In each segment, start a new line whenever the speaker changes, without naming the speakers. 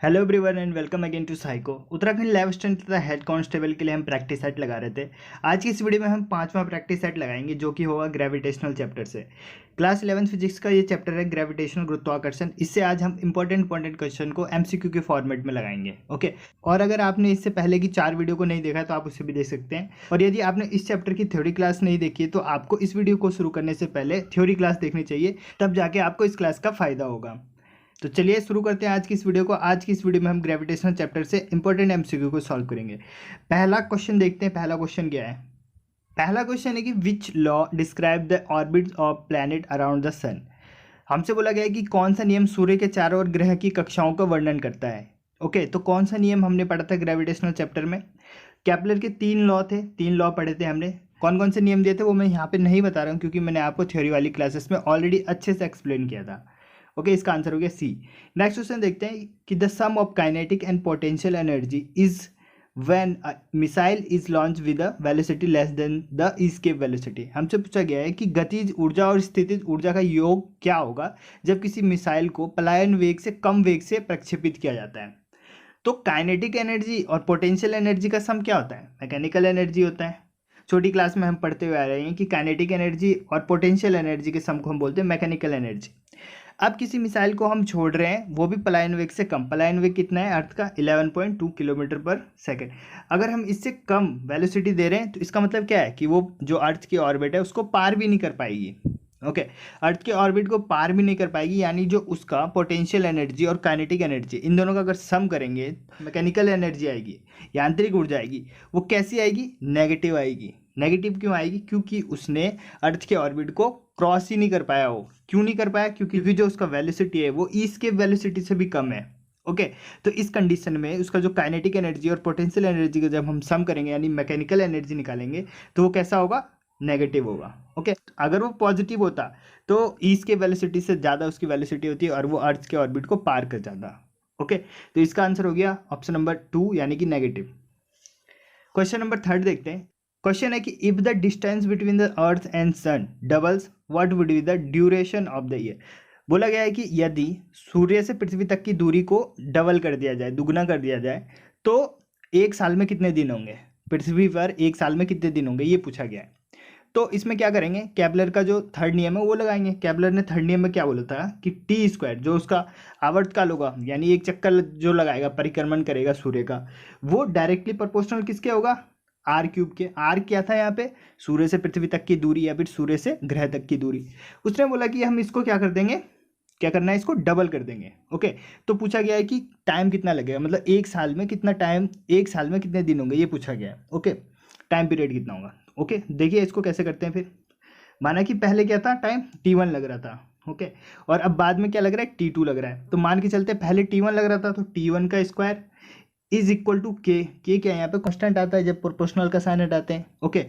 Hello everyone and welcome again to psycho. Uttarakhand level stand तथा head constable के लिए हम प्रैक्टिस सेट लगा रहे थे। आज की इस वीडियो में हम पांचवा प्रैक्टिस सेट लगाएंगे जो कि होगा ग्रेविटेशनल चैप्टर से। क्लास 11 फिजिक्स का ये चैप्टर है ग्रेविटेशनल गुरुत्वाकर्षण। इससे आज हम इंपॉर्टेंट क्वेश्चन को एमसीक्यू के फॉर्मेट में लगाएंगे। ओके, और अगर आपने इससे पहले की 4 वीडियो को नहीं देखा तो आप उसे भी देख सकते हैं। और यदि आपने इस चैप्टर की थ्योरी क्लास नहीं देखी है तो आपको इस वीडियो को शुरू करने से पहले थ्योरी क्लास देखनी चाहिए, तब जाके आपको इस क्लास का फायदा होगा। तो चलिए शुरू करते हैं आज की इस वीडियो को। आज की इस वीडियो में हम ग्रेविटेशनल चैप्टर से इंपॉर्टेंट एमसीक्यू को सॉल्व करेंगे। पहला क्वेश्चन देखते हैं। पहला क्वेश्चन क्या है? पहला क्वेश्चन है कि which law describe the orbits of planet around the sun. हमसे बोला गया है कि कौन सा नियम सूर्य के चारों ओर ग्रह की कक्षाओं का वर्णन करता है। ओके, तो कौन सा नियम हमने पढ़ा था ग्रेविटेशनल चैप्टर में? केपलर के 3 लॉ थे, 3 लॉ पढ़े थे हमने। कौन कौन से नियम दिए थे वो मैं यहाँ पे नहीं बता रहा हूँ क्योंकि मैंने आपको थ्योरी वाली क्लासेस में ऑलरेडी अच्छे से एक्सप्लेन किया था। ओके, इसका आंसर हो गया सी। नेक्स्ट क्वेश्चन देखते हैं कि the sum of kinetic and potential energy is when a missile is launch with a velocity less than the escape velocity. हमसे पूछा गया है कि गतिज ऊर्जा और स्थितिज ऊर्जा का योग क्या होगा जब किसी मिसाइल को पलायन वेग से कम वेग से प्रक्षेपित किया जाता है। तो काइनेटिक एनर्जी और पोटेंशियल एनर्जी का सम क्या होता है? मैकेनिकल एनर्जी होता है। छोटी क्लास में हम पढ़ते हुए आ रहे हैं कि काइनेटिक एनर्जी और पोटेंशियल एनर्जी के सम को हम बोलते हैं मैकेनिकल एनर्जी। अब किसी मिसाइल को हम छोड़ रहे हैं, वो भी पलायन वेग से कम। पलायन वेग कितना है अर्थ का? 11.2 किलोमीटर पर सेकेंड। अगर हम इससे कम वेलोसिटी दे रहे हैं तो इसका मतलब क्या है कि वो जो अर्थ की ऑर्बिट है उसको पार भी नहीं कर पाएगी। ओके, अर्थ के ऑर्बिट को पार भी नहीं कर पाएगी, यानी जो उसका पोटेंशियल एनर्जी और काइनेटिक एनर्जी इन दोनों का अगर सम करेंगे, मैकेनिकल एनर्जी आएगी, यांत्रिक ऊर्जा आएगी। वो कैसी आएगी? नेगेटिव आएगी। नेगेटिव क्यों आएगी? क्योंकि उसने अर्थ के ऑर्बिट को क्रॉस ही नहीं कर पाया। वो क्यों नहीं कर पाया? क्योंकि जो उसका वेलोसिटी है वो इसके वेलोसिटी से भी कम है। ओके, तो इस कंडीशन में उसका जो काइनेटिक एनर्जी और पोटेंशियल एनर्जी का जब हम सम करेंगे यानी मैकेनिकल एनर्जी निकालेंगे तो वो कैसा होगा? नेगेटिव होगा। ओके, अगर वो पॉजिटिव होता तो ईस के वेलोसिटी से ज़्यादा उसकी वेलोसिटी होती है और वो अर्थ के ऑर्बिट को पार कर जाता। ओके, तो इसका आंसर हो गया ऑप्शन नंबर 2 यानी कि नेगेटिव। क्वेश्चन नंबर 3 देखते हैं। क्वेश्चन है कि if the distance between the earth and sun doubles what would be the duration of the year. बोला गया है कि यदि सूर्य से पृथ्वी तक की दूरी को डबल कर दिया जाए, दुगना कर दिया जाए, तो एक साल में कितने दिन होंगे? पृथ्वी पर एक साल में कितने दिन होंगे ये पूछा गया है। तो इसमें क्या करेंगे? केपलर का जो थर्ड नियम है वो लगाएंगे। केपलर ने थर्ड नियम में क्या बोला था कि टी स्क्वायर जो उसका आवर्तकाल होगा यानी एक चक्कर जो लगाएगा, परिक्रमण करेगा सूर्य का, वो डायरेक्टली प्रोपोर्शनल किसके होगा? आर क्यूब के। आर क्या था यहाँ पे? सूर्य से पृथ्वी तक की दूरी या फिर सूर्य से ग्रह तक की दूरी। उसने बोला कि हम इसको क्या कर देंगे, क्या करना है, इसको डबल कर देंगे। ओके, तो पूछा गया है कि टाइम कितना लगेगा, मतलब एक साल में कितना टाइम, एक साल में कितने दिन होंगे ये पूछा गया है। ओके, टाइम पीरियड कितना होगा। ओके, देखिए इसको कैसे करते हैं फिर। माना कि पहले क्या था, टाइम T1 लग रहा था। ओके, और अब बाद में क्या लग रहा है? T2 लग रहा है। तो मान के चलते पहले T1 लग रहा था तो T1 का स्क्वायर इज इक्वल टू के। के क्या है यहाँ पे? कांस्टेंट आता है जब प्रोपोर्शनल का साइन हटाते हैं। ओके,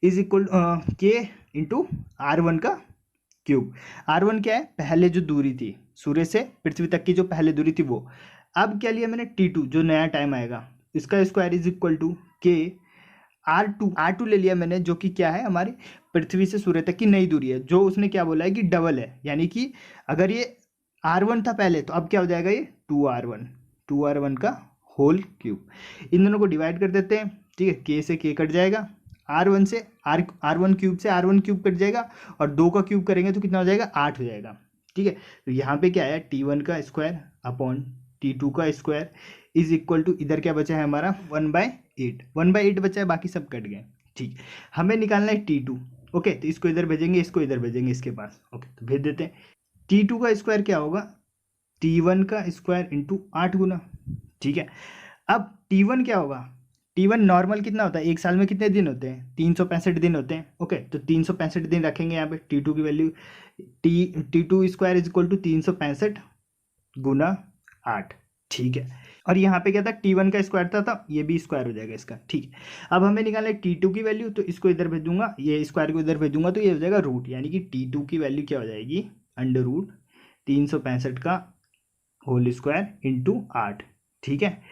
इज इक्वल के इंटू R1 का क्यूब। R1 क्या है? पहले जो दूरी थी सूर्य से पृथ्वी तक की, जो पहले दूरी थी वो। अब क्या लिया मैंने? T2 जो नया टाइम आएगा, इसका स्क्वायर इज इक्वल टू के R2 ले लिया मैंने, जो कि क्या है? हमारी पृथ्वी से सूर्य तक की नई दूरी है, जो उसने क्या बोला है कि डबल है। यानी कि अगर ये R1 था पहले तो अब क्या हो जाएगा? ये 2R1 का होल क्यूब। इन दोनों को डिवाइड कर देते हैं। ठीक है, के से के कट जाएगा, R1 से R1 क्यूब से R1 क्यूब कट जाएगा, और 2 का क्यूब करेंगे तो कितना हो जाएगा? 8 हो जाएगा। ठीक है, तो यहाँ पे क्या है? T1 का स्क्वायर अपॉन T2 का स्क्वायर इज इक्वल टू, इधर क्या बचा है हमारा? 1/8। 1/8 बचा है, बाकी सब कट गए। ठीक, हमें निकालना है T2। ओके, तो इसको इधर भेजेंगे, इसको इधर भेजेंगे इसके पास। ओके, तो भेज देते हैं। T2 का स्क्वायर क्या होगा? T1 का स्क्वायर इंटू 8 गुना। ठीक है, अब T1 क्या होगा? T1 नॉर्मल कितना होता है? एक साल में कितने दिन होते हैं? 365 दिन होते हैं। ओके, तो 365 दिन रखेंगे यहाँ पे। T2 की value T2 square is equal to 365 गुना 8। ठीक है, और यहाँ पे क्या था? T1 का स्क्वायर था, ये भी स्क्वायर हो जाएगा इसका। ठीक है, अब हमें निकालना है T2 की वैल्यू, तो इसको इधर भेज दूंगा, ये स्क्वायर को इधर भेज दूंगा, तो ये हो जाएगा रूट, यानी कि T2 की वैल्यू क्या हो जाएगी? अंडर रूट 365 का होल स्क्वायर इंटू 8। ठीक है,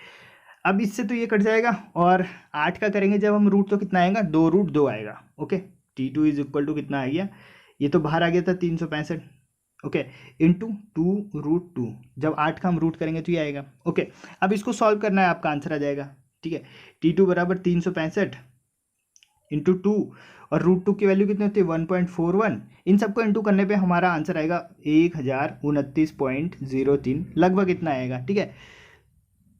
अब इससे तो ये कट जाएगा, और 8 का करेंगे जब हम रूट तो कितना आएगा? 2√2 आएगा। Okay, T2 is equal to कितना आ गया? ये तो बाहर आ गया था 365, ओके, इंटू 2√2, जब 8 का हम रूट करेंगे तो ये आएगा। ओके, अब इसको सॉल्व करना है, आपका आंसर आ जाएगा। ठीक है, T2 बराबर 365 इंटू 2, और √2 की वैल्यू कितनी होती है 1.41। इन सबको इंटू करने पे हमारा आंसर आएगा 1029.03, लगभग इतना आएगा। ठीक है,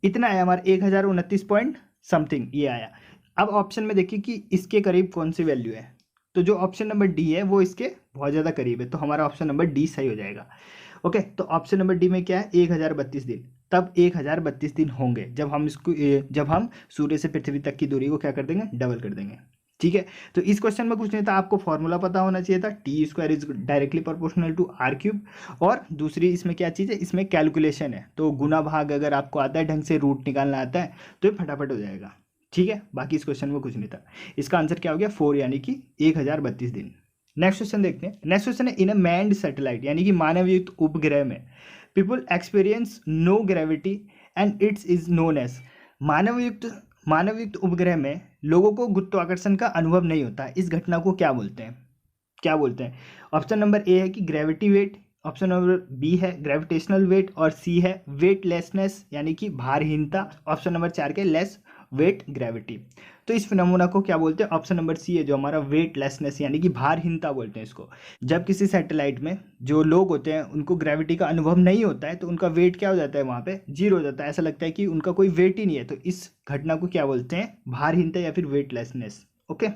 इतना आया हमारा 1029 पॉइंट समथिंग ये आया। अब ऑप्शन में देखिए कि इसके करीब कौन सी वैल्यू है, तो जो ऑप्शन नंबर डी है वो इसके बहुत ज़्यादा करीब है, तो हमारा ऑप्शन नंबर डी सही हो जाएगा। ओके, तो ऑप्शन नंबर डी में क्या है 1032 दिन, तब 1032 दिन होंगे जब हम इसको जब हम सूर्य से पृथ्वी तक की दूरी को क्या कर देंगे, डबल कर देंगे। ठीक है, तो इस क्वेश्चन में कुछ नहीं था, आपको फॉर्मूला पता होना चाहिए था, T² is directly proportional to R³। और दूसरी इसमें क्या चीज़ है, इसमें कैलकुलेशन है, तो गुना भाग अगर आपको आता है ढंग से, रूट निकालना आता है तो ये फटाफट हो जाएगा। ठीक है, बाकी इस क्वेश्चन में कुछ नहीं था। इसका आंसर क्या हो गया 4, यानी कि 1032 दिन। नेक्स्ट क्वेश्चन देखते हैं। नेक्स्ट क्वेश्चन है इन अ मैन्ड सैटेलाइट, यानी कि मानवयुक्त उपग्रह में people experience no gravity and it's is known as. मानवयुक्त उपग्रह में लोगों को गुरुत्वाकर्षण का अनुभव नहीं होता है, इस घटना को क्या बोलते हैं, क्या बोलते हैं। ऑप्शन नंबर ए है कि gravity weight, option number B है ग्रेविटेशनल वेट, और सी है वेटलेसनेस यानी कि भारहीनता, ऑप्शन नंबर 4 के लेस वेट ग्रेविटी। तो इस फिनोमेना को क्या बोलते हैं, ऑप्शन नंबर सी है जो हमारा वेटलेसनेस यानी कि भारहीनता बोलते हैं इसको। जब किसी सैटेलाइट में जो लोग होते हैं उनको ग्रेविटी का अनुभव नहीं होता है तो उनका वेट क्या हो जाता है, वहाँ पे 0 हो जाता है, ऐसा लगता है कि उनका कोई वेट ही नहीं है, तो इस घटना को क्या बोलते हैं, भारहीनता या फिर वेटलेसनेस। ओके,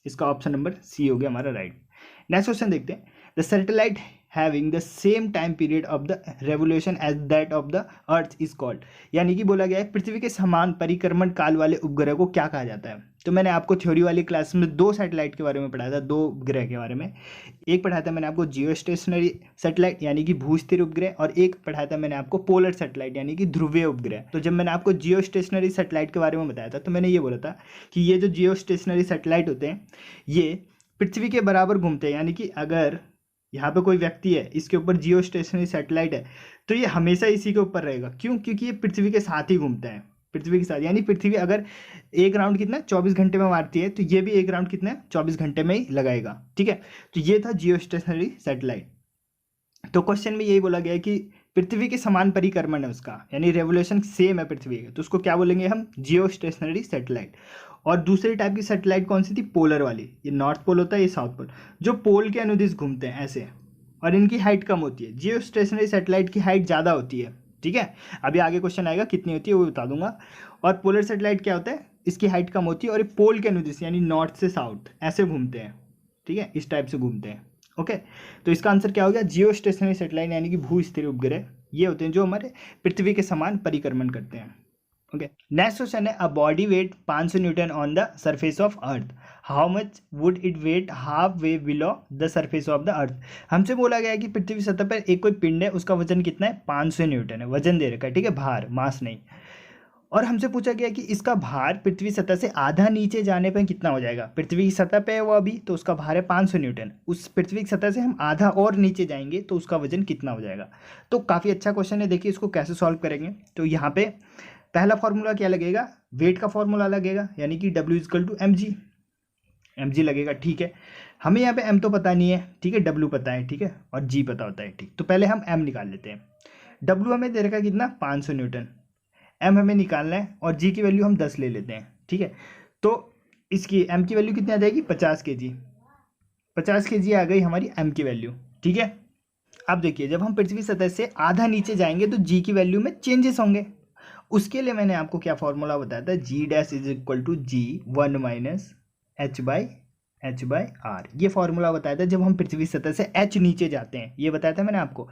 इसका ऑप्शन नंबर सी हो गया हमारा राइट। नेक्स्ट क्वेश्चन देखते हैं। The satellite having the same time period of the revolution as that of the earth is called, यानी कि बोला गया है पृथ्वी के समान परिक्रमण काल वाले उपग्रह को क्या कहा जाता है। तो मैंने आपको थ्योरी वाली क्लास में 2 सैटेलाइट के बारे में पढ़ाया था, 2 उपग्रह के बारे में। एक पढ़ाया था मैंने आपको जियो स्टेशनरी सैटेलाइट यानी कि भूस्थिर उपग्रह, और एक पढ़ाया था मैंने आपको पोलर सैटेलाइट यानी कि ध्रुवीय उपग्रह। तो जब मैंने आपको जियो स्टेशनरी सैटेलाइट के बारे में बताया था तो मैंने ये बोला था कि ये जो जियो स्टेशनरी सैटेलाइट होते हैं ये पृथ्वी के बराबर घूमते हैं, यानी कि अगर यहाँ पे कोई व्यक्ति है, इसके ऊपर जियो स्टेशनरी सैटेलाइट है, तो ये हमेशा इसी के ऊपर रहेगा। क्यों? क्योंकि ये पृथ्वी के साथ ही घूमता है, पृथ्वी के साथ, यानी पृथ्वी अगर एक राउंड कितना 24 घंटे में मारती है तो ये भी एक राउंड कितना 24 घंटे में ही लगाएगा। ठीक है, तो ये था जियो स्टेशनरी सैटेलाइट। तो क्वेश्चन में यही बोला गया है कि पृथ्वी के समान परिक्रमण है उसका, यानी रेवोल्यूशन सेम है पृथ्वी का, तो उसको क्या बोलेंगे हम, जियो स्टेशनरी सैटेलाइट। और दूसरी टाइप की सैटेलाइट कौन सी थी, पोलर वाली, ये नॉर्थ पोल होता है, ये साउथ पोल, जो पोल के अनुदिश घूमते हैं ऐसे, और इनकी हाइट कम होती है। जियो स्टेशनरी सैटेलाइट की हाइट ज़्यादा होती है। ठीक है, अभी आगे क्वेश्चन आएगा कितनी होती है वो बता दूंगा। और पोलर सैटेलाइट क्या होता है, इसकी हाइट कम होती है और ये पोल के अनुदिश यानी नॉर्थ से साउथ ऐसे घूमते हैं। ठीक है, इस टाइप से घूमते हैं। ओके, तो इसका आंसर क्या हो गया, जियो स्टेशनरी सैटेलाइट यानी कि भू स्थिर उपग्रह ये होते हैं जो हमारे पृथ्वी के समान परिक्रमण करते हैं। ओके, नेक्स्ट क्वेश्चन है, a body weight 500 newton on the surface of earth, how much would it weigh half way below the surface of the earth. हमसे बोला गया है कि पृथ्वी सतह पर एक कोई पिंड है, उसका वजन कितना है, 500 न्यूटन है, वजन दे रखा है। ठीक है, भार, मास नहीं। और हमसे पूछा गया कि इसका भार पृथ्वी सतह से आधा नीचे जाने पर कितना हो जाएगा। पृथ्वी की सतह पे है वो अभी, तो उसका भार है 500 न्यूटन, उस पृथ्वी की सतह से हम आधा और नीचे जाएंगे तो उसका वजन कितना हो जाएगा। तो काफ़ी अच्छा क्वेश्चन है, देखिए इसको कैसे सॉल्व करेंगे। तो यहाँ पे पहला फॉर्मूला क्या लगेगा, वेट का फॉर्मूला लगेगा, यानी कि W = mg, mg लगेगा। ठीक है, हमें यहाँ पे m तो पता नहीं है, ठीक है, W पता है, ठीक है, और g पता होता है। ठीक, तो पहले हम m निकाल लेते हैं। W हमें दे रखा कितना 500 न्यूटन, m हमें निकालना है, और g की वैल्यू हम 10 ले लेते हैं। ठीक है, तो इसकी m की वैल्यू कितनी आ जाएगी 50 kg, 50 kg आ गई हमारी m की वैल्यू। ठीक है, अब देखिए जब हम पृथ्वी सतह से आधा नीचे जाएंगे तो g की वैल्यू में चेंजेस होंगे। उसके लिए मैंने आपको क्या फॉर्मूला बताया था, G' = G1 - h/r, ये फॉर्मूला बताया था जब हम पृथ्वी सतह से h नीचे जाते हैं, ये बताया था मैंने आपको।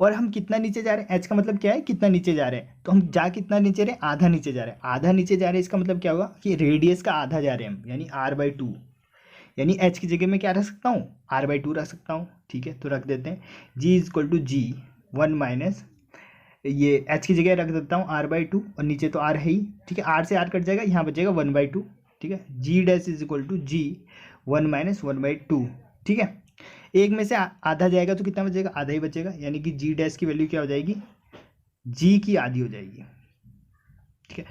और हम कितना नीचे जा रहे हैं, h का मतलब क्या है, कितना नीचे जा रहे हैं, तो हम जा कितना नीचे रहे हैं, आधा नीचे जा रहे हैं। आधा नीचे जा रहे हैं इसका मतलब क्या होगा कि रेडियस का आधा जा रहे हैं हम, यानी r/2, यानी h की जगह में क्या रख सकता हूँ, r/2 रख सकता हूँ। ठीक है, तो रख देते हैं G = G1 - ये h की जगह रख देता हूँ r/2, और नीचे तो r है ही। ठीक है, r से r कट जाएगा, यहाँ बचेगा 1/2। ठीक है, G' = G1 - 1/2। ठीक है, एक में से आधा जाएगा तो कितना बचेगा, आधा ही बचेगा, यानी कि G' की वैल्यू क्या हो जाएगी, G की आधी हो जाएगी। ठीक है,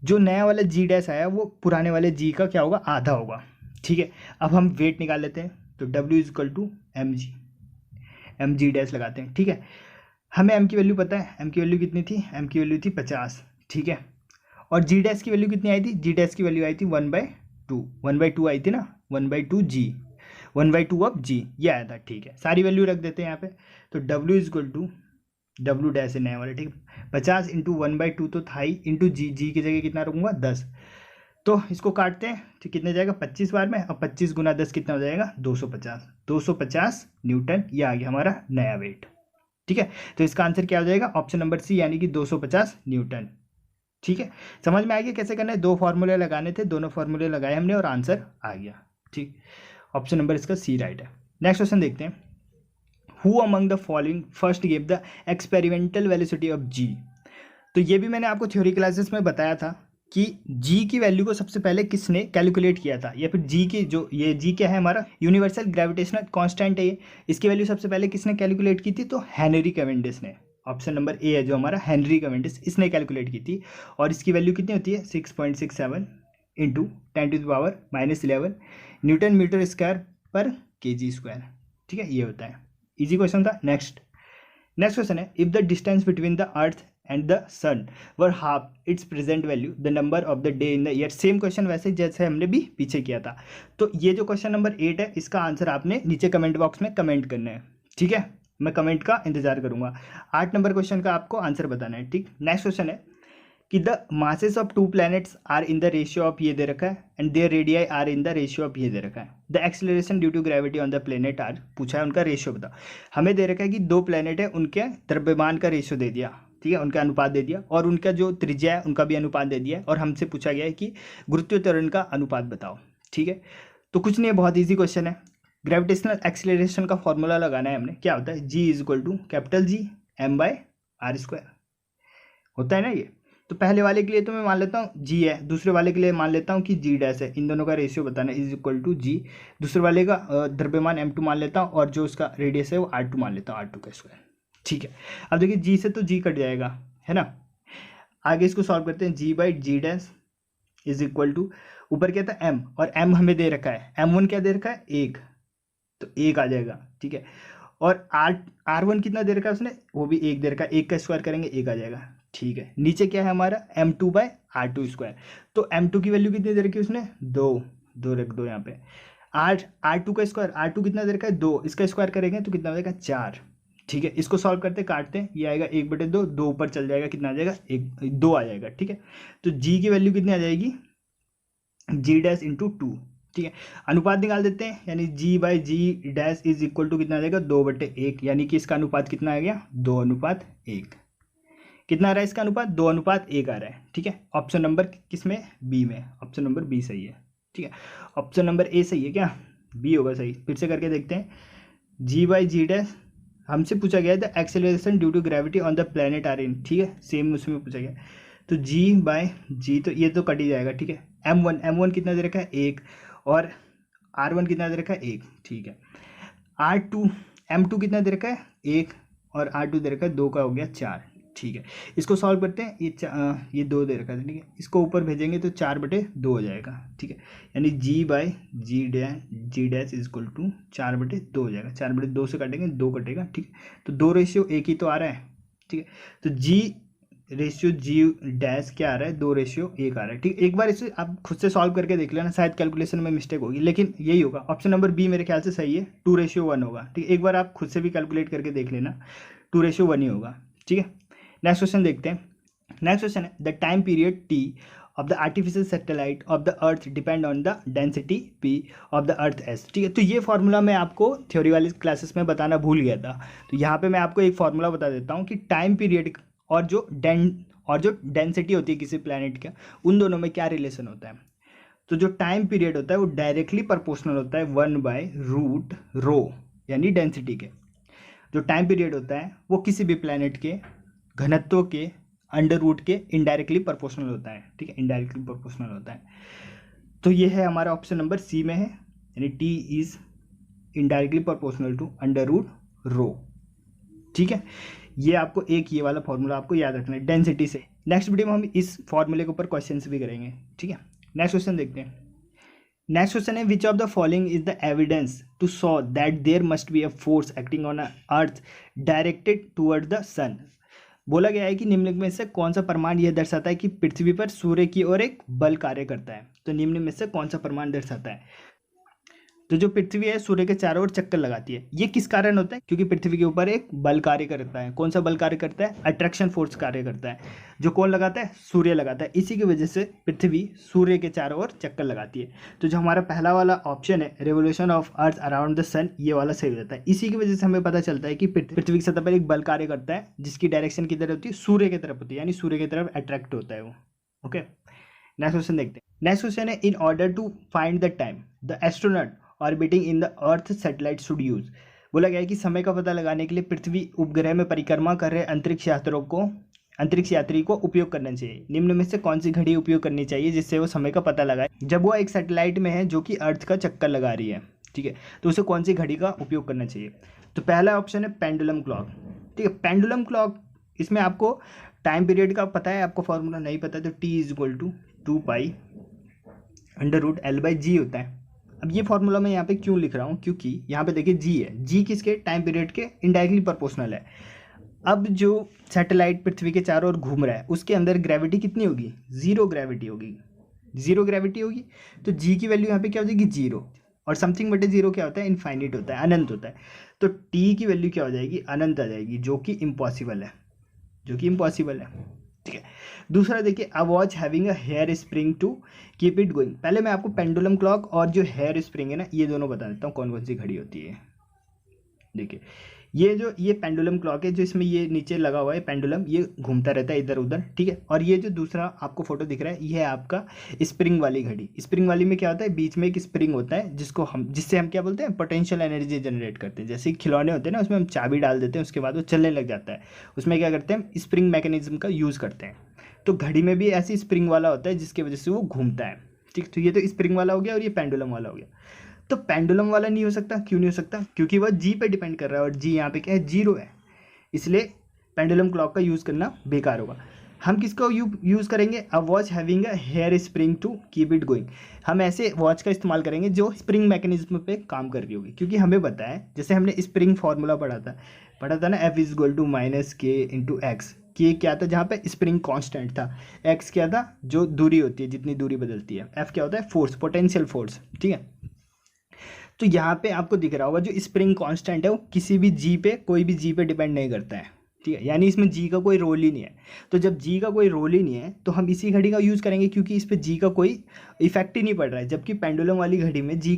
जो नया वाला G' आया वो पुराने वाले G का क्या होगा, आधा होगा। ठीक है, अब हम वेट निकाल लेते हैं। तो W = mg, M G dash लगाते हैं, ठीक है। हमें एम की वैल्यू पता है, एम की वैल्यू कितनी थी, एम की वैल्यू थी 50, ठीक है। और जी डैश की वैल्यू कितनी आई थी, जी डैश की वैल्यू आई थी 1/2, 1/2 आई थी ना, 1/2 जी, 1/2 ऑफ जी, ये आया था, ठीक है। सारी वैल्यू रख देते हैं यहाँ पे, तो W is equal to W dash है नया वाला, ठीक है। 50 इंटू 1/2 तो था ही, इंटू जी, जी की जगह कितना रखूँगा 10, तो इसको काटते हैं तो कितने जाएगा 25 बार में, और 25 गुना 10 कितना हो जाएगा 250, 250 न्यूटन, ये आ गया हमारा नया वेट, ठीक है। तो इसका आंसर क्या हो जाएगा, ऑप्शन नंबर सी, यानी कि 250 न्यूटन, ठीक है। समझ में आ गया कैसे करना है, दो फार्मूले लगाने थे, दोनों फार्मूले लगाए हमने और आंसर आ गया, ठीक। ऑप्शन नंबर इसका सी राइट है। नेक्स्ट क्वेश्चन देखते हैं, who among the following first give the experimental velocity of G. तो ये भी मैंने आपको थ्योरी क्लासेस में बताया था कि जी की वैल्यू को सबसे पहले किसने कैलकुलेट किया था, या फिर जी की जो ये जी क्या है हमारा यूनिवर्सल ग्रेविटेशनल कांस्टेंट है ये, इसकी वैल्यू सबसे पहले किसने कैलकुलेट की थी, तो हेनरी कैवेंडिश ने। ऑप्शन नंबर ए है जो हमारा हेनरी कैवेंडिश, इसने कैलकुलेट की थी। और इसकी वैल्यू कितनी होती है 6.67 इंटू 10⁻⁻11 न्यूटन मीटर स्क्वायर पर केजी स्क्वायर, ठीक है, ये होता है। इजी क्वेश्चन था। नेक्स्ट क्वेश्चन है, if the distance between the earth and the sun were half its present value the number of the day in the year. Same question वैसे जैसे हमने भी पीछे किया था। तो ये जो क्वेश्चन नंबर 8 है, इसका आंसर आपने नीचे कमेंट बॉक्स में कमेंट करना है, ठीक है। मैं कमेंट का इंतजार करूंगा। 8 नंबर क्वेश्चन का आपको आंसर बताना है, ठीक। नेक्स्ट क्वेश्चन है कि the masses of 2 planets are in the ratio of, ये दे रखा है, and their radii are in the ratio of, ये दे रखा है। The acceleration due to gravity on the planet are, पूछा है उनका रेशियो बताओ। हमें दे रखा है कि 2 प्लेनेट है, उनके द्रव्यमान का रेशियो दे दिया, ठीक है, उनका अनुपात दे दिया, और उनका जो त्रिज्या है उनका भी अनुपात दे दिया है, और हमसे पूछा गया है कि गुरुत्वीय त्वरण का अनुपात बताओ, ठीक है। तो कुछ नहीं है, बहुत ईजी क्वेश्चन है। ग्रेविटेशनल एक्सेलरेशन का फॉर्मूला लगाना है हमने, क्या होता है, g is equal to capital G m/r², होता है ना ये। तो पहले वाले के लिए तो मैं मान लेता हूँ जी है, दूसरे वाले के लिए मान लेता हूँ कि जी डैश है, इन दोनों का रेशियो बताना इज इक्वल टू जी, दूसरे वाले का द्रव्यमान m2 मान लेता हूँ, और जो उसका रेडियस है वो r2 मान लेता हूँ, r2 का स्क्वायर, ठीक है। अब देखिए जी से तो जी कट जाएगा, है ना। आगे इसको सॉल्व करते हैं, g/g dash is equal to, ऊपर क्या था m, और m हमें दे रखा है, m1 क्या दे रखा है 1, तो 1 आ जाएगा, ठीक है। और r1 कितना दे रखा है उसने, वो भी 1 दे रखा है, 1 का स्क्वायर करेंगे 1 आ जाएगा, ठीक है। नीचे क्या है हमारा m2/r2², तो m2 की वैल्यू कितनी दे रखी है उसने 2 रख दो यहाँ पे। r2 का स्क्वायर, r2 कितना दे रखा है 2, इसका स्क्वायर करेंगे तो कितना हो जाएगा 4, ठीक है। इसको सॉल्व करते काटते हैं, ये आएगा 1/2, 2 ऊपर चल जाएगा, कितना आ जाएगा 2 आ जाएगा, ठीक है। तो जी की वैल्यू कितनी आ जाएगी, जी डैश इंटू 2, ठीक है। अनुपात निकाल देते हैं, यानी g/g dash is equal to कितना आ जाएगा 2/1, यानी कि इसका अनुपात कितना आ गया 2:1, कितना आ रहा है इसका अनुपात 2:1 आ रहा है, ठीक है। ऑप्शन नंबर किस में, बी में, ऑप्शन नंबर बी सही है, ठीक है। ऑप्शन नंबर ए सही है क्या, बी होगा सही। फिर से करके देखते हैं, g/g डैश हमसे पूछा गया the acceleration due to gravity on the planet are in, ठीक है, सेम उसमें पूछा गया। तो g/g तो ये तो कट ही जाएगा, ठीक है। m1 कितना दे रखा है 1, और r1 कितना दे रखा है 1, ठीक है। m2 कितना दे रखा है 1, और r2 दे रखा है 2 का हो गया 4, ठीक है। इसको सॉल्व करते हैं, ये 2 दे रखा है, ठीक है, इसको ऊपर भेजेंगे तो 4/2 हो जाएगा, ठीक है। यानी g/g dash is equal to 4/2 हो जाएगा, 4/2 से काटेंगे 2 कटेगा, ठीक है। तो 2 रेशियो 1 ही तो आ रहा है, ठीक है। तो g डैश क्या आ रहा है 2 रेशियो 1 आ रहा है, ठीक है। एक बार इसे आप खुद से सॉल्व करके देख लेना, शायद कैलकुलेशन में मिस्टेक होगी, लेकिन यही होगा। ऑप्शन नंबर बी मेरे ख्याल से सही है, 2:1 होगा, ठीक है। एक बार आप खुद से भी कैलकुलेट करके देख लेना, 2:1 ही होगा, ठीक है। नेक्स्ट क्वेश्चन देखते हैं। नेक्स्ट क्वेश्चन है, the time period T of the artificial satellite of the earth depend on the density P of the earth S, ठीक है। तो ये फार्मूला मैं आपको थ्योरी वाली क्लासेस में बताना भूल गया था, तो यहाँ पे मैं आपको एक फार्मूला बता देता हूँ कि टाइम पीरियड और जो डेंसिटी होती है किसी प्लैनेट का, उन दोनों में क्या रिलेशन होता है। तो जो टाइम पीरियड होता है वो डायरेक्टली प्रोपोर्शनल होता है 1/√ρ, यानी डेंसिटी के। जो टाइम पीरियड होता है वो किसी भी प्लैनेट के घनत्व के अंडर रूट के इनडायरेक्टली प्रोपोर्शनल होता है, ठीक है, इनडायरेक्टली प्रोपोर्शनल होता है। तो ये है हमारा ऑप्शन नंबर सी में है, यानी t is indirectly proportional to अंडर√ρ, ठीक है। ये आपको ये वाला फॉर्मूला आपको याद रखना है डेंसिटी से। नेक्स्ट वीडियो में हम इस फॉर्मूले के ऊपर क्वेश्चंस भी करेंगे, ठीक है। नेक्स्ट क्वेश्चन देखते हैं, नेक्स्ट क्वेश्चन है which of the following is the evidence to show that there must be a force acting on earth directed toward the sun. बोला गया है कि निम्नलिखित में से कौन सा प्रमाण यह दर्शाता है कि पृथ्वी पर सूर्य की ओर एक बल कार्य करता है। तो निम्न में से कौन सा प्रमाण दर्शाता है। तो जो पृथ्वी है सूर्य के चारों ओर चक्कर लगाती है, ये किस कारण होता है, क्योंकि पृथ्वी के ऊपर एक बल कार्य करता है। कौन सा बल कार्य करता है, अट्रैक्शन फोर्स कार्य करता है, जो कौन लगाता है, सूर्य लगाता है। इसी की वजह से पृथ्वी सूर्य के चारों ओर चक्कर लगाती है। तो जो हमारा पहला वाला ऑप्शन है revolution of earth around the sun, ये वाला सही हो जाता है। इसी की वजह से हमें पता चलता है कि पृथ्वी की सतह पर एक बल कार्य करता है जिसकी डायरेक्शन किधर होती है, सूर्य की तरफ होती है, यानी सूर्य की तरफ अट्रैक्ट होता है वो। ओके, नेक्स्ट क्वेश्चन देखते हैं। नेक्स्ट क्वेश्चन है in order to find the time the astronaut orbiting in the earth satellite should use. बोला गया है कि समय का पता लगाने के लिए पृथ्वी उपग्रह में परिक्रमा कर रहे अंतरिक्ष यात्री को उपयोग करना चाहिए। निम्न में से कौन सी घड़ी उपयोग करनी चाहिए जिससे वो समय का पता लगाए जब वो एक सैटेलाइट में है जो कि अर्थ का चक्कर लगा रही है। ठीक है, तो उसे कौन सी घड़ी का उपयोग करना चाहिए। तो पहला ऑप्शन है पेंडुलम क्लॉक। ठीक है, पेंडुलम क्लॉक, इसमें आपको टाइम पीरियड का पता है, आपको फॉर्मूला नहीं पता तो T=2π√L/G होता है। अब ये फॉर्मूला मैं यहाँ पे क्यों लिख रहा हूँ, क्योंकि यहाँ पे देखिए जी है, जी किसके, टाइम पीरियड के इनडायरेक्टली प्रोपोर्शनल है। अब जो सैटेलाइट पृथ्वी के चारों ओर घूम रहा है उसके अंदर ग्रेविटी कितनी होगी, जीरो ग्रेविटी होगी। जीरो ग्रेविटी होगी तो जी की वैल्यू यहाँ पे क्या हो जाएगी, जीरो। और समथिंग बटे जीरो क्या होता है, इनफाइनिट होता है, अनंत होता है। तो टी की वैल्यू क्या हो जाएगी, अनंत आ जाएगी, जो कि इम्पॉसिबल है। ठीक है, दूसरा देखिए a watch having a hair spring to keep it going. पहले मैं आपको पेंडुलम क्लॉक और जो हेयर स्प्रिंग है ना, ये दोनों बता देता हूँ कौन कौन सी घड़ी होती है। देखिए ये पेंडुलम क्लॉक है, जो इसमें ये नीचे लगा हुआ है पेंडुलम, ये घूमता रहता है इधर उधर। ठीक है, और ये जो दूसरा आपको फोटो दिख रहा है ये है आपका स्प्रिंग वाली घड़ी। स्प्रिंग वाली में क्या होता है, बीच में एक स्प्रिंग होता है जिससे हम क्या बोलते हैं, पोटेंशियल एनर्जी जनरेट करते हैं। जैसे खिलौने होते हैं ना, उसमें हम चाबी डाल देते हैं, उसके बाद वो चलने लग जाता है। उसमें क्या करते हैं, स्प्रिंग मैकेनिज्म का यूज़ करते हैं। तो घड़ी में भी ऐसी स्प्रिंग वाला होता है जिसकी वजह से वो घूमता है। ठीक, तो ये तो स्प्रिंग वाला हो गया और ये पेंडुलम वाला हो गया। तो पेंडुलम वाला नहीं हो सकता, क्यों नहीं हो सकता, क्योंकि वह जी पे डिपेंड कर रहा है और जी यहाँ पे क्या है, जीरो है, इसलिए पेंडुलम क्लॉक का यूज़ करना बेकार होगा। हम किसको यूज़ करेंगे, a watch having a hair spring to keep it going. हम ऐसे वॉच का इस्तेमाल करेंगे जो स्प्रिंग मैकेनिज्म पे काम कर रही होगी, क्योंकि हमें पता है, जैसे हमने स्प्रिंग फार्मूला पढ़ा था ना, F=-K/X। के क्या था, जहाँ पे स्प्रिंग कांस्टेंट था, एक्स क्या था, जो दूरी होती है, जितनी दूरी बदलती है, एफ क्या होता है, फोर्स, पोटेंशियल फोर्स। ठीक है, तो यहाँ पे आपको दिख रहा होगा जो स्प्रिंग कांस्टेंट है वो किसी भी जी पे, कोई भी जी पे डिपेंड नहीं करता है। ठीक है, यानी इसमें जी का कोई रोल ही नहीं है। तो जब जी का कोई रोल ही नहीं है तो हम इसी घड़ी का यूज़ करेंगे, क्योंकि इस पे जी का कोई इफेक्ट ही नहीं पड़ रहा है। जबकि पेंडुलम वाली घड़ी में जी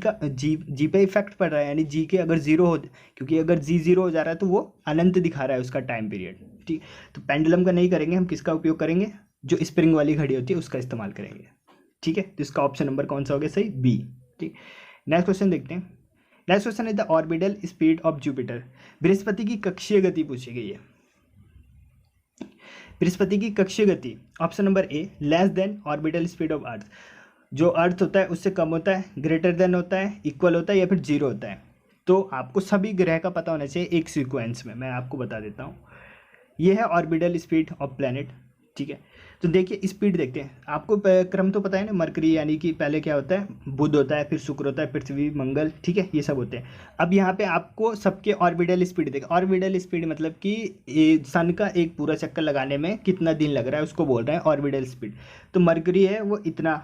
पे इफेक्ट पड़ रहा है, यानी जी के अगर जीरो हो, क्योंकि अगर जी जीरो हो जा रहा है तो वो अनंत दिखा रहा है उसका टाइम पीरियड। ठीक, तो पेंडुलम का नहीं करेंगे, हम किसका उपयोग करेंगे, जो स्प्रिंग वाली घड़ी होती है उसका इस्तेमाल करेंगे। ठीक है, तो इसका ऑप्शन नंबर कौन सा हो गया, सही, बी। ठीक, नेक्स्ट क्वेश्चन देखते हैं। नेक्स्ट क्वेश्चन है the orbital speed of Jupiter. Brihaspati की कक्षीय गति पूछी गई है। बृहस्पति की कक्षीय गति, option number A less than orbital speed of earth. जो अर्थ होता है उससे कम होता है, ग्रेटर देन होता है, इक्वल होता है या फिर जीरो होता है। तो आपको सभी ग्रह का पता होना चाहिए एक सीक्वेंस में, मैं आपको बता देता हूँ। ये है ऑर्बिटल स्पीड ऑफ प्लैनेट। ठीक है, तो देखिए स्पीड देखते हैं, आपको क्रम तो पता है ना, मरकरी यानी कि पहले क्या होता है, बुध होता है, फिर शुक्र होता है, पृथ्वी, मंगल। ठीक है, ये सब होते हैं। अब यहाँ पे आपको सबके ऑर्बिटल स्पीड देखें। ऑर्बिटल स्पीड मतलब कि सन का एक पूरा चक्कर लगाने में कितना दिन लग रहा है, उसको बोल रहे हैं ऑर्बिटल स्पीड। तो मरकरी है वो इतना,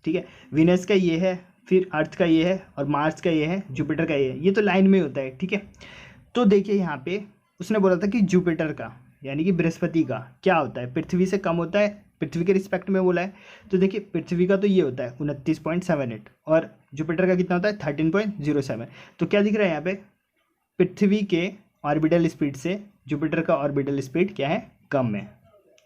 ठीक है, विनस का ये है, फिर अर्थ का ये है, और मार्स का ये है, जुपिटर का ये है, ये तो लाइन में होता है। ठीक है, तो देखिए यहाँ पे उसने बोला था कि जुपिटर का यानी कि बृहस्पति का क्या होता है, पृथ्वी से कम होता है, पृथ्वी के रिस्पेक्ट में बोला है। तो देखिए पृथ्वी का तो ये होता है 29.78 और जुपिटर का कितना होता है 13.07। तो क्या दिख रहा है यहाँ पे, पृथ्वी के ऑर्बिटल स्पीड से जुपिटर का ऑर्बिटल स्पीड क्या है, कम है।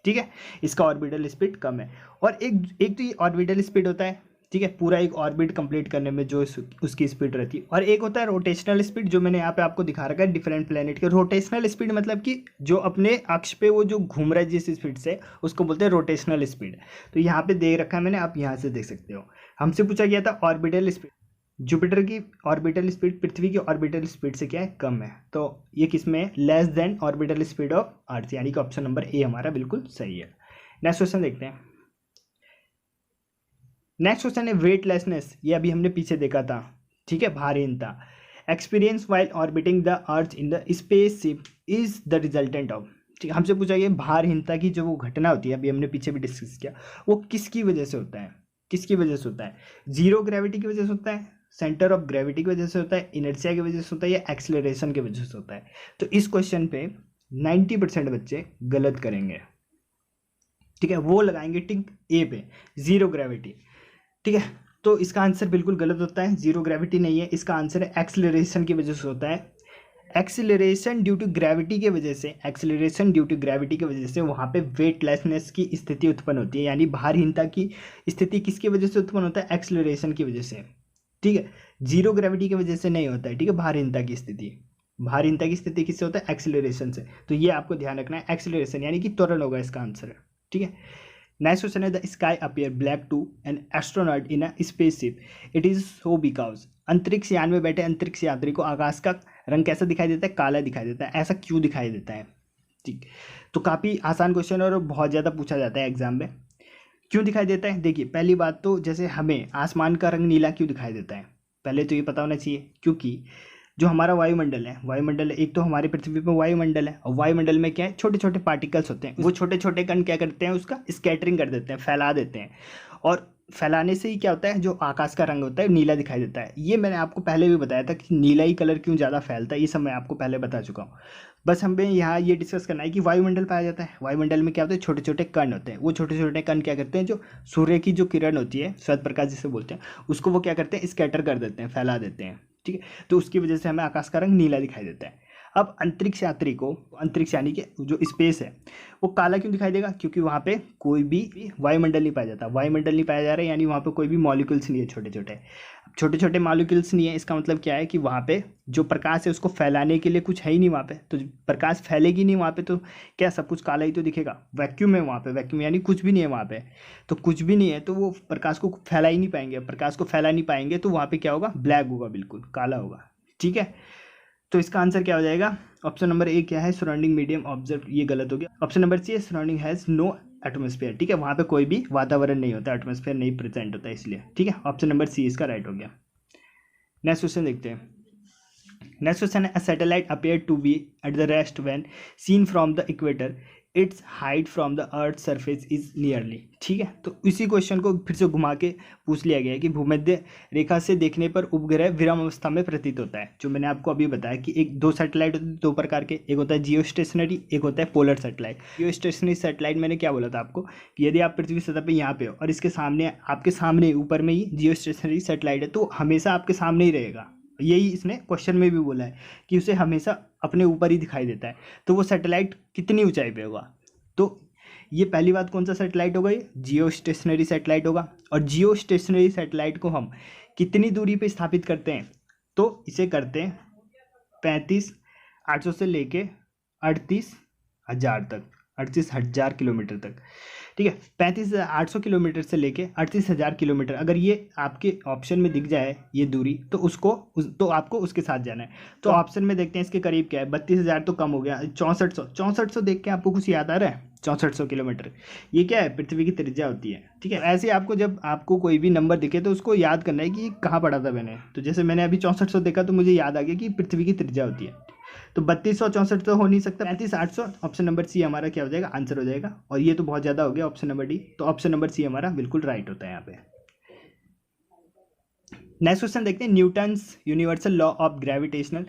ठीक है, इसका ऑर्बिटल स्पीड कम है। और एक तो ये ऑर्बिटल स्पीड होता है, ठीक है, पूरा एक ऑर्बिट कंप्लीट करने में जो उसकी स्पीड रहती है। और एक होता है रोटेशनल स्पीड, जो मैंने यहाँ पे आपको दिखा रखा है डिफरेंट प्लेनेट के। रोटेशनल स्पीड मतलब कि जो अपने अक्ष पे वो जो घूम रहा है जिस स्पीड से, उसको बोलते हैं रोटेशनल स्पीड। तो यहाँ पे दे रखा है मैंने, आप यहाँ से देख सकते हो। हमसे पूछा गया था ऑर्बिटल स्पीड, जुपिटर की ऑर्बिटल स्पीड पृथ्वी की ऑर्बिटल स्पीड से क्या है, कम है। तो ये किस में है, less than orbital speed of earth, यानी कि ऑप्शन नंबर ए हमारा बिल्कुल सही है। नेक्स्ट क्वेश्चन देखते हैं। नेक्स्ट क्वेश्चन है वेटलेसनेस, ये अभी हमने पीछे देखा था, ठीक है, भारहीनता। Experience while orbiting the earth in the space ship is the resultant of, ठीक है, हमसे पूछा गया भारहीनता की जो वो घटना होती है, अभी हमने पीछे भी डिस्कस किया, वो किसकी वजह से होता है, किसकी वजह से होता है? जीरो ग्रेविटी की वजह से होता है, सेंटर ऑफ ग्रेविटी की वजह से होता है, इनर्शिया की वजह से होता है, या एक्सेलरेशन की वजह से होता है? तो इस क्वेश्चन पे 90% बच्चे गलत करेंगे, ठीक है, वो लगाएंगे टिक ए पे, जीरो ग्रेविटी, ठीक है। तो इसका आंसर बिल्कुल गलत होता है, जीरो ग्रेविटी नहीं है, इसका आंसर है एक्सेलरेशन की वजह से होता है। एक्सेलरेशन ड्यू टू ग्रेविटी की वजह से, एक्सेलरेशन ड्यू टू ग्रेविटी की वजह से वहाँ पे वेटलेसनेस की स्थिति उत्पन्न होती है, यानी भारहीनता की स्थिति किसकी वजह से उत्पन्न होता है? एक्सेलरेशन की वजह से, ठीक है, जीरो ग्रेविटी की वजह से नहीं होता है, ठीक है। भारहीनता की स्थिति, भारहीनता की स्थिति किससे होता है? एक्सेलरेशन से। तो ये आपको ध्यान रखना है, एक्सेलरेशन यानी कि त्वरण होगा इसका आंसर, ठीक है। नेक्स्ट क्वेश्चन है the sky appear black to an astronaut in a spaceship, it is so because, अंतरिक्ष यान में बैठे अंतरिक्ष यात्री को आकाश का रंग कैसा दिखाई देता है? काला दिखाई देता है, ऐसा क्यों दिखाई देता है? ठीक, तो काफ़ी आसान क्वेश्चन है और बहुत ज़्यादा पूछा जाता है एग्जाम में। क्यों दिखाई देता है? देखिए, पहली बात तो जैसे हमें आसमान का रंग नीला क्यों दिखाई देता है, पहले तो ये पता होना चाहिए, क्योंकि जो हमारा वायुमंडल है, वायुमंडल एक तो हमारी पृथ्वी पर वायुमंडल है, और वायुमंडल में क्या है? छोटे छोटे पार्टिकल्स होते हैं, वो छोटे छोटे कण क्या करते हैं? उसका स्कैटरिंग कर देते हैं, फैला देते हैं, और फैलाने से ही क्या होता है? जो आकाश का रंग होता है नीला दिखाई देता है। ये मैंने आपको पहले भी बताया था कि नीला ही कलर क्यों ज़्यादा फैलता है, ये सब मैं आपको पहले बता चुका हूँ। बस हमें यहाँ ये डिस्कस करना है कि वायुमंडल पाया जाता है, वायुमंडल में क्या होता है? छोटे छोटे कण होते हैं, वो छोटे छोटे कण क्या करते हैं? जो सूर्य की जो किरण होती है, श्वेत प्रकाश जिसे बोलते हैं, उसको वो क्या करते हैं? स्कैटर कर देते हैं, फैला देते हैं, ठीक है। तो उसकी वजह से हमें आकाश का रंग नीला दिखाई देता है। अब अंतरिक्ष यात्री को, अंतरिक्ष यानी कि जो स्पेस है, वो काला क्यों दिखाई देगा? क्योंकि वहाँ पे कोई भी वायुमंडल नहीं पाया जाता, वायुमंडल नहीं पाया जा रहा है, यानी वहाँ पे कोई भी मॉलिक्यूल्स नहीं है, छोटे छोटे छोटे छोटे मॉलिक्यूल्स नहीं है। इसका मतलब क्या है कि वहाँ पे जो प्रकाश है उसको फैलाने के लिए कुछ है ही नहीं वहाँ पे, तो प्रकाश फैलेगी नहीं वहाँ पे, तो क्या सब कुछ काला ही तो दिखेगा। वैक्यूम है वहाँ पे, वैक्यूम यानी कुछ भी नहीं है वहाँ पे, तो कुछ भी नहीं है, तो वो प्रकाश को फैला ही नहीं पाएंगे, प्रकाश को फैला नहीं पाएंगे, तो वहाँ पे क्या होगा? ब्लैक होगा, बिल्कुल काला होगा, ठीक है। तो इसका आंसर क्या हो जाएगा? ऑप्शन नंबर ए क्या है? सराउंडिंग मीडियम ऑब्जर्व, ये गलत हो गया। ऑप्शन नंबर सी है सराउंडिंग हैज नो एटमोस्फेयर, ठीक है, वहाँ पे कोई भी वातावरण नहीं होता, एटमोस्फेयर नहीं प्रेजेंट होता, इसलिए, ठीक है, ऑप्शन नंबर सी इसका राइट हो गया। नेक्स्ट क्वेश्चन देखते हैं। नेक्स्ट क्वेश्चन है, a satellite appear to be at the rest when seen from the equator, its height from the earth surface is nearly, ठीक है। तो इसी क्वेश्चन को फिर से घुमा के पूछ लिया गया है कि भूमध्य रेखा से देखने पर उपग्रह विराम अवस्था में प्रतीत होता है। जो मैंने आपको अभी बताया कि एक दो सैटेलाइट होते हैं, दो प्रकार के, एक होता है जियो स्टेशनरी, एक होता है पोलर सैटेलाइट। जियो स्टेशनरी सैटेलाइट मैंने क्या बोला था आपको कि यदि आप पृथ्वी सतह पर यहाँ पे हो और इसके सामने, आपके सामने ऊपर में ही जियो स्टेशनरी सैटेलाइट है, तो हमेशा आपके सामने ही रहेगा। यही इसने क्वेश्चन में भी बोला है कि उसे हमेशा अपने ऊपर ही दिखाई देता है। तो वो सैटेलाइट कितनी ऊंचाई पे होगा? तो ये पहली बात, कौन सा सैटेलाइट होगा? ये जियो स्टेशनरी सैटेलाइट होगा। और जियो स्टेशनरी सैटेलाइट को हम कितनी दूरी पे स्थापित करते हैं? तो इसे करते हैं 35,800 से लेके 38,000 तक, 38,000 किलोमीटर तक, ठीक है। 35,800 किलोमीटर से लेके 38,000 किलोमीटर, अगर ये आपके ऑप्शन में दिख जाए ये दूरी, तो तो आपको उसके साथ जाना है। तो ऑप्शन में देखते हैं इसके करीब क्या है। 32,000 तो कम हो गया, 6400 देख के आपको कुछ याद आ रहा है? 6400 किलोमीटर, ये क्या है? पृथ्वी की त्रिज्या होती है, ठीक है। ऐसे आपको जब आपको कोई भी नंबर दिखे तो उसको याद करना है कि ये कहाँ पढ़ा था मैंने। तो जैसे मैंने अभी 6400 देखा तो मुझे याद आ गया कि पृथ्वी की त्रिज्या होती है। तो 3264 तो हो नहीं सकता, 35,800, ऑप्शन नंबर सी हमारा क्या हो जाएगा? आंसर हो जाएगा। और ये तो बहुत ज़्यादा हो गया, ऑप्शन नंबर डी। तो ऑप्शन नंबर सी हमारा बिल्कुल राइट होता है यहाँ पे। नेक्स्ट क्वेश्चन देखते हैं, Newton's universal law of gravitational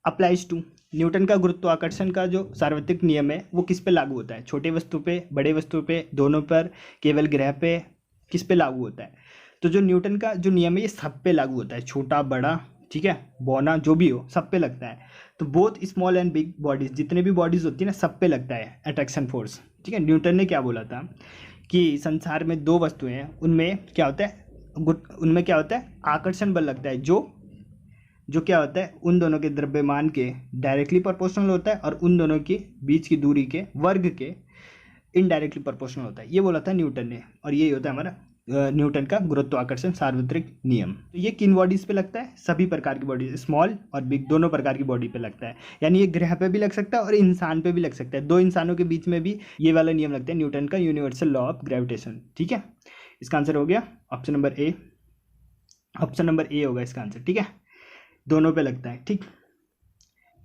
applies to, Newton का गुरुत्वाकर्षण का जो सार्वत्रिक नियम है वो किस पे लागू होता है? छोटे वस्तु पे, बड़े वस्तु पे, दोनों पर, केवल ग्रह पे, किस पे लागू होता है? तो जो न्यूटन का जो नियम है ये सब पे लागू होता है, छोटा बड़ा, ठीक है, बौना जो भी हो, सब पे लगता है। तो both small and big bodies, जितने भी बॉडीज होती है ना, सब पे लगता है अट्रैक्शन फोर्स, ठीक है। न्यूटन ने क्या बोला था कि संसार में दो वस्तुएं हैं, उनमें क्या होता है? आकर्षण बल लगता है, जो क्या होता है? उन दोनों के द्रव्यमान के डायरेक्टली प्रोपोर्शनल होता है, और उन दोनों के बीच की दूरी के वर्ग के इनडायरेक्टली प्रोपोर्शनल होता है। ये बोला था न्यूटन ने, और यही होता है हमारा न्यूटन का गुरुत्वाकर्षण सार्वत्रिक नियम। तो ये किन बॉडीज पे लगता है? सभी प्रकार की बॉडी, स्मॉल और बिग, दोनों प्रकार की बॉडी पे लगता है। यानी ये ग्रह पे भी लग सकता है और इंसान पे भी लग सकता है। दो इंसानों के बीच में भी ये वाला नियम लगता है, न्यूटन का यूनिवर्सल लॉ ऑफ ग्रेविटेशन, ठीक है। इसका आंसर हो गया option number A. Option number A होगा इसका आंसर, ठीक है, दोनों पे लगता है, ठीक।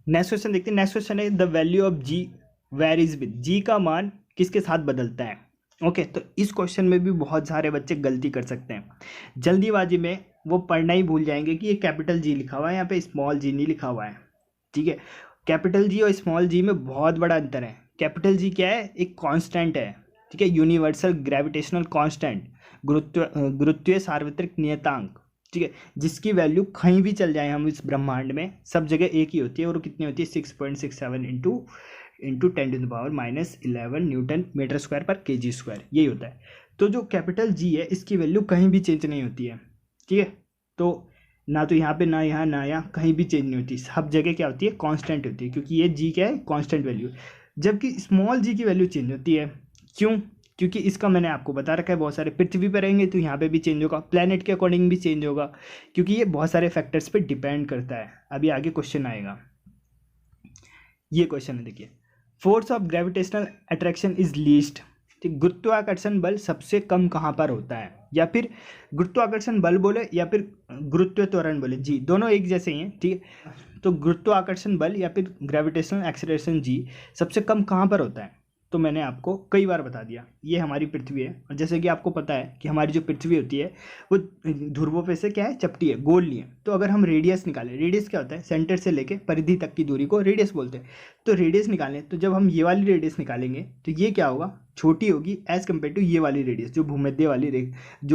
नेक्स्ट क्वेश्चन देखते हैं। नेक्स्ट क्वेश्चन है द वैल्यू ऑफ जी वेरीज विद, जी का मान किसके साथ बदलता है। ओके, तो इस क्वेश्चन में भी बहुत सारे बच्चे गलती कर सकते हैं। जल्दीबाजी में वो पढ़ना ही भूल जाएंगे कि ये कैपिटल जी लिखा हुआ है, यहाँ पे स्मॉल जी नहीं लिखा हुआ है, ठीक है। कैपिटल जी और स्मॉल जी में बहुत बड़ा अंतर है। कैपिटल जी क्या है, एक कांस्टेंट है, ठीक है, यूनिवर्सल ग्रेविटेशनल कांस्टेंट, गुरुत्वीय सार्वत्रिक नियतांक, ठीक है, जिसकी वैल्यू कहीं भी चल जाए हम इस ब्रह्मांड में सब जगह एक ही होती है, और कितनी होती है 6.67 इंटू 10⁻⁻11 न्यूटन मीटर स्क्वायर पर केजी स्क्वायर, यही होता है। तो जो कैपिटल जी है इसकी वैल्यू कहीं भी चेंज नहीं होती है, ठीक है। तो ना तो यहाँ पे ना यहाँ कहीं भी चेंज नहीं होती, सब जगह क्या होती है, कांस्टेंट होती है, क्योंकि ये जी क्या है, कांस्टेंट वैल्यू। जबकि स्मॉल जी की वैल्यू चेंज होती है, क्यों, क्योंकि इसका मैंने आपको बता रखा है, बहुत सारे पृथ्वी पर रहेंगे तो यहाँ पे भी चेंज होगा, प्लेनेट के अकॉर्डिंग भी चेंज होगा, क्योंकि ये बहुत सारे फैक्टर्स पे डिपेंड करता है। अभी आगे क्वेश्चन आएगा, ये क्वेश्चन है, देखिए, force of gravitational attraction is least, ठीक, गुरुत्वाकर्षण बल सबसे कम कहाँ पर होता है, या फिर गुरुत्वाकर्षण बल बोले या फिर गुरुत्व त्वरण बोले, जी दोनों एक जैसे ही हैं, ठीक है। तो गुरुत्वाकर्षण बल या फिर ग्रेविटेशनल एक्सेलरेशन जी सबसे कम कहाँ पर होता है, तो मैंने आपको कई बार बता दिया, ये हमारी पृथ्वी है, और जैसे कि आपको पता है कि हमारी जो पृथ्वी होती है वो ध्रुवों पे से क्या है, चपटी है, गोल नहीं है। तो अगर हम रेडियस निकालें, रेडियस क्या होता है, सेंटर से लेके परिधि तक की दूरी को रेडियस बोलते हैं। तो रेडियस निकालें, तो जब हम ये वाली रेडियस निकालेंगे तो ये क्या होगा, छोटी होगी एज कम्पेयर टू ये वाली रेडियस, जो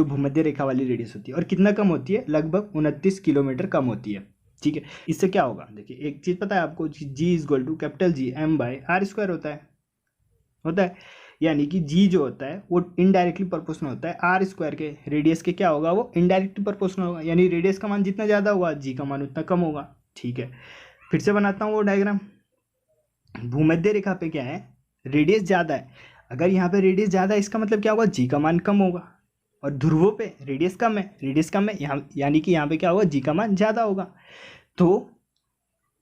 भूमध्य रेखा वाली रेडियस होती है, और कितना कम होती है, लगभग 29 किलोमीटर कम होती है, ठीक है। इससे क्या होगा, देखिए एक चीज़ पता है आपको, g is equal to capital G m/r square होता है, यानी कि जी जो होता है वो इनडायरेक्टली प्रोपोर्शनल होता है आर स्क्वायर के, रेडियस के क्या होगा, वो इनडायरेक्टली प्रोपोर्शनल होगा, यानी रेडियस का मान जितना ज़्यादा होगा जी का मान उतना कम होगा, ठीक है। फिर से बनाता हूँ वो डायग्राम। भूमध्य रेखा पे क्या है, रेडियस ज़्यादा है, अगर यहाँ पे रेडियस ज़्यादा है इसका मतलब क्या होगा, जी का मान कम होगा, और ध्रुवों पे रेडियस कम है यहाँ, यानी कि यहाँ पे क्या होगा, जी का मान ज़्यादा होगा। तो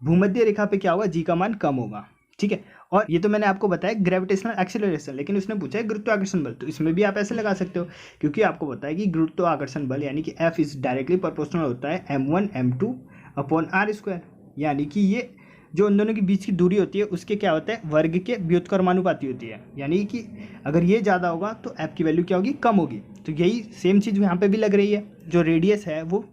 भूमध्य रेखा पे क्या होगा, जी का मान कम होगा, ठीक है। और ये तो मैंने आपको बताया ग्रेविटेशनल एक्सेलरेशन, लेकिन उसने पूछा है गुरुत्वाकर्षण बल, तो इसमें भी आप ऐसे लगा सकते हो, क्योंकि आपको पता है कि गुरुत्वाकर्षण बल यानी कि F इज डायरेक्टली प्रोपोर्शनल होता है m1 m2 upon r square, यानी कि ये जो उन दोनों के बीच की दूरी होती है उसके क्या होता है, वर्ग के व्युत्क्रमानुपाती होती है, यानी कि अगर ये ज़्यादा होगा तो F की वैल्यू क्या होगी, कम होगी। तो यही सेम चीज़ यहाँ पे भी लग रही है, जो रेडियस है वो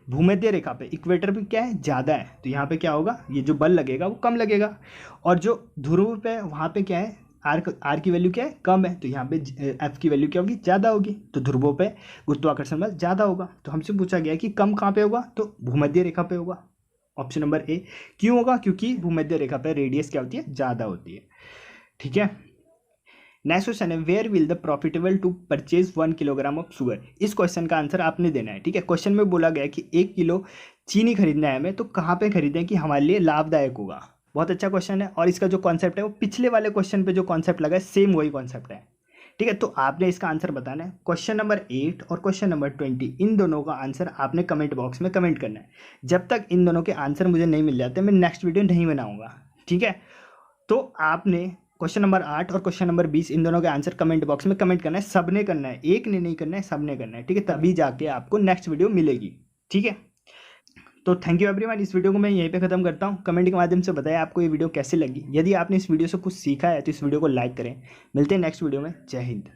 भूमध्य रेखा पे, इक्वेटर पे क्या है, ज़्यादा है, तो यहाँ पे क्या होगा, ये जो बल लगेगा वो कम लगेगा, और जो ध्रुव पे वहाँ पे क्या है, आर की वैल्यू क्या है, कम है, तो यहाँ पे एफ की वैल्यू क्या होगी, ज़्यादा होगी, तो ध्रुवों पे गुरुत्वाकर्षण बल ज़्यादा होगा। तो हमसे पूछा गया कि कम कहाँ पे होगा, तो भूमध्य रेखा पे होगा, ऑप्शन नंबर ए। क्यों होगा, क्योंकि भूमध्य रेखा पे रेडियस क्या होती है, ज़्यादा होती है, ठीक है। नेक्स्ट क्वेश्चन है where will the profitable to purchase 1 kilogram of sugar. इस क्वेश्चन का आंसर आपने देना है, ठीक है। क्वेश्चन में बोला गया कि 1 किलो चीनी खरीदना है हमें, तो कहाँ पे खरीदें कि हमारे लिए लाभदायक होगा। बहुत अच्छा क्वेश्चन है, और इसका जो कॉन्सेप्ट है वो पिछले वाले क्वेश्चन पे जो कॉन्सेप्ट लगा है सेम वही कॉन्सेप्ट है, ठीक है। तो आपने इसका आंसर बताना है। क्वेश्चन नंबर 8 और क्वेश्चन नंबर 20 इन दोनों का आंसर आपने कमेंट बॉक्स में कमेंट करना है। जब तक इन दोनों के आंसर मुझे नहीं मिल जाते मैं नेक्स्ट वीडियो नहीं बनाऊंगा, ठीक है। तो आपने क्वेश्चन नंबर 8 और क्वेश्चन नंबर 20 इन दोनों के आंसर कमेंट बॉक्स में कमेंट करना है, सबने करना है, एक ने नहीं करना है, सबने करना है, ठीक है। तभी जाके आपको नेक्स्ट वीडियो मिलेगी, ठीक है। तो थैंक यू एवरीवन, इस वीडियो को मैं यहीं पे खत्म करता हूँ। कमेंट के माध्यम से बताएं आपको ये वीडियो कैसे लगी। यदि आपने इस वीडियो से कुछ सीखा है तो इस वीडियो को लाइक करें। मिलते हैं नेक्स्ट वीडियो में। जय हिंद।